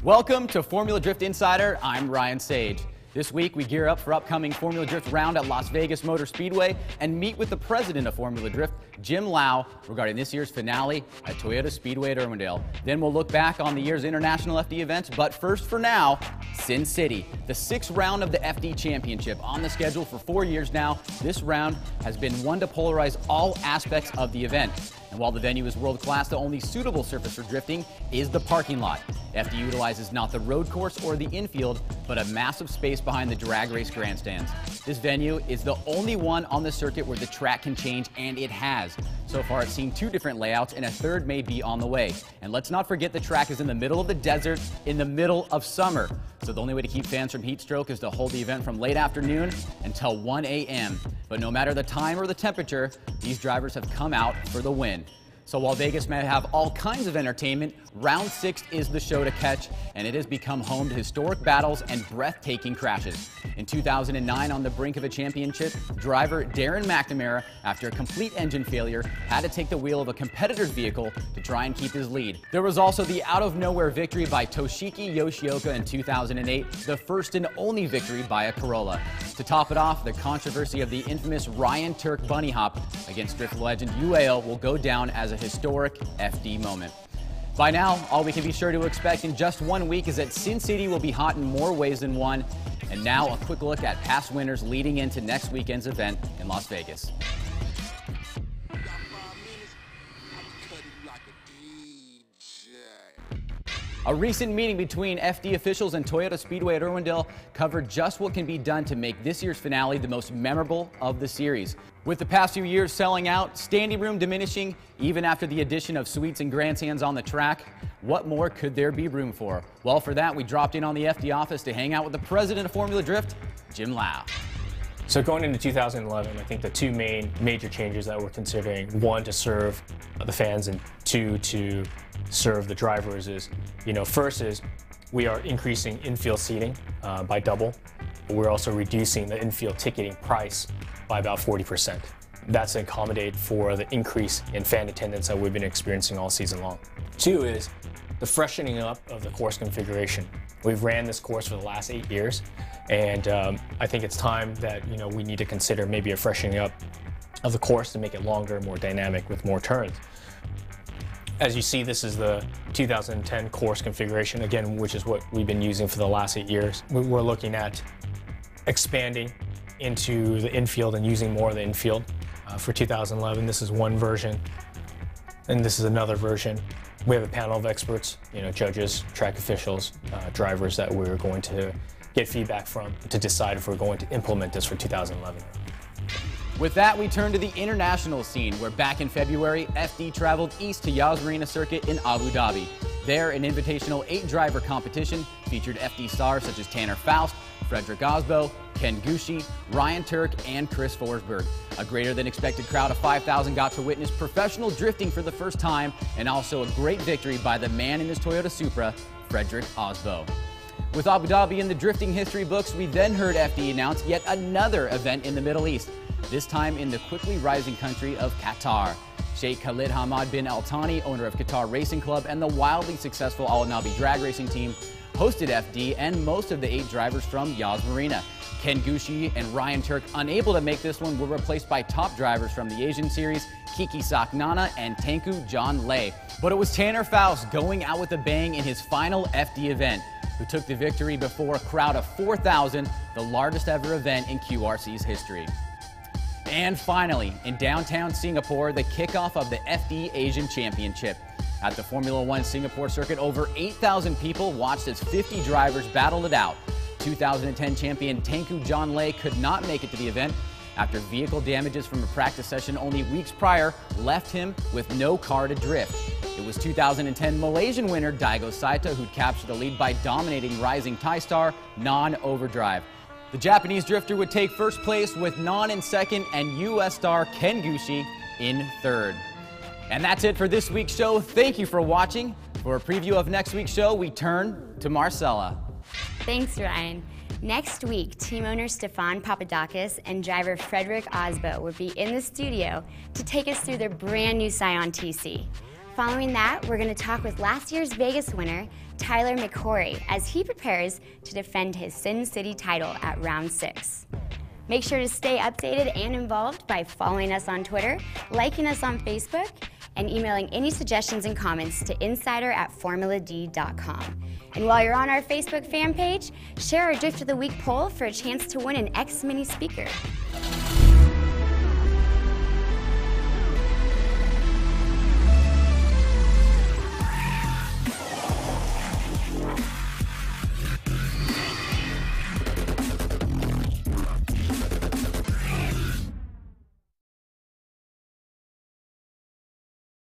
Welcome to Formula Drift Insider. I'm Ryan Sage. This week, we gear up for upcoming Formula Drift round at Las Vegas Motor Speedway and meet with the president of Formula Drift, Jim Lau, regarding this year's finale at Toyota Speedway at Irwindale. Then we'll look back on the year's international FD events, but first for now, Sin City, the sixth round of the FD Championship. On the schedule for 4 years now, this round has been one to polarize all aspects of the event. And while the venue is world-class, the only suitable surface for drifting is the parking lot. FD utilizes not the road course or the infield, but a massive space behind the drag race grandstands. This venue is the only one on the circuit where the track can change, and it has. So far, it's seen 2 different layouts, and a third may be on the way. And let's not forget the track is in the middle of the desert, in the middle of summer. So the only way to keep fans from heat stroke is to hold the event from late afternoon until 1 a.m. But no matter the time or the temperature, these drivers have come out for the win. So while Vegas may have all kinds of entertainment, round 6 is the show to catch, and it has become home to historic battles and breathtaking crashes. In 2009, on the brink of a championship, driver Darren McNamara, after a complete engine failure, had to take the wheel of a competitor's vehicle to try and keep his lead. There was also the out-of-nowhere victory by Toshiki Yoshioka in 2008, the first and only victory by a Corolla. To top it off, the controversy of the infamous Ryan Turk bunny hop against drift legend UAO will go down as a historic FD moment. By now, all we can be sure to expect in just 1 week is that Sin City will be hot in more ways than one. And now a quick look at past winners leading into next weekend's event in Las Vegas. A recent meeting between FD officials and Toyota Speedway at Irwindale covered just what can be done to make this year's finale the most memorable of the series. With the past few years selling out, standing room diminishing, even after the addition of suites and grandstands on the track, what more could there be room for? Well, for that, we dropped in on the FD office to hang out with the president of Formula Drift, Jim Lau. So going into 2011, I think the 2 major changes that we're considering, 1 to serve the fans and 2 to serve the drivers is, first is we are increasing infield seating by double. We're also reducing the infield ticketing price by about 40%. That's to accommodate for the increase in fan attendance that we've been experiencing all season long. 2 is the freshening up of the course configuration. We've ran this course for the last 8 years, and I think it's time that we need to consider maybe a freshening up of the course to make it longer, more dynamic with more turns. As you see, this is the 2010 course configuration, again, which is what we've been using for the last 8 years. We're looking at expanding into the infield and using more of the infield. For 2011, this is one version, and this is another version. We have a panel of experts, judges, track officials, drivers that we're going to get feedback from to decide if we're going to implement this for 2011. With that, we turn to the international scene, where back in February, FD traveled east to Yas Marina Circuit in Abu Dhabi. There, an invitational 8-driver competition featured FD stars such as Tanner Faust, Frederick Osbo, Ken Gushi, Ryan Turk, and Chris Forsberg. A greater than expected crowd of 5,000 got to witness professional drifting for the first time, and also a great victory by the man in his Toyota Supra, Frederick Osbo. With Abu Dhabi in the drifting history books, we then heard FD announce yet another event in the Middle East, this time in the quickly rising country of Qatar. Sheikh Khalid Hamad bin Al Thani, owner of Qatar Racing Club and the wildly successful Al Nabi drag racing team, hosted FD and most of the 8 drivers from Yas Marina. Ken Gushi and Ryan Turk, unable to make this one, were replaced by top drivers from the Asian Series, Kiki Saknana and Tanku John Lay. But it was Tanner Faust going out with a bang in his final FD event, who took the victory before a crowd of 4,000, the largest ever event in QRC's history. And finally, in downtown Singapore, the kickoff of the FD Asian Championship. At the Formula One Singapore circuit, over 8,000 people watched as 50 drivers battled it out. 2010 champion Tanku John Lay could not make it to the event after vehicle damages from a practice session only weeks prior left him with no car to drift. It was 2010 Malaysian winner Daigo Saito who'd captured the lead by dominating rising Thai star Non Overdrive. The Japanese drifter would take first place with Non in second and US star Ken Gushi in third. And that's it for this week's show. Thank you for watching. For a preview of next week's show, we turn to Marcella. Thanks, Ryan. Next week, team owner Stefan Papadakis and driver Frederick Osbo will be in the studio to take us through their brand new Scion TC. Following that, we're going to talk with last year's Vegas winner, Tyler McCory, as he prepares to defend his Sin City title at round 6. Make sure to stay updated and involved by following us on Twitter, liking us on Facebook, and emailing any suggestions and comments to insider@formulad.com. And while you're on our Facebook fan page, share our Drift of the Week poll for a chance to win an X Mini speaker.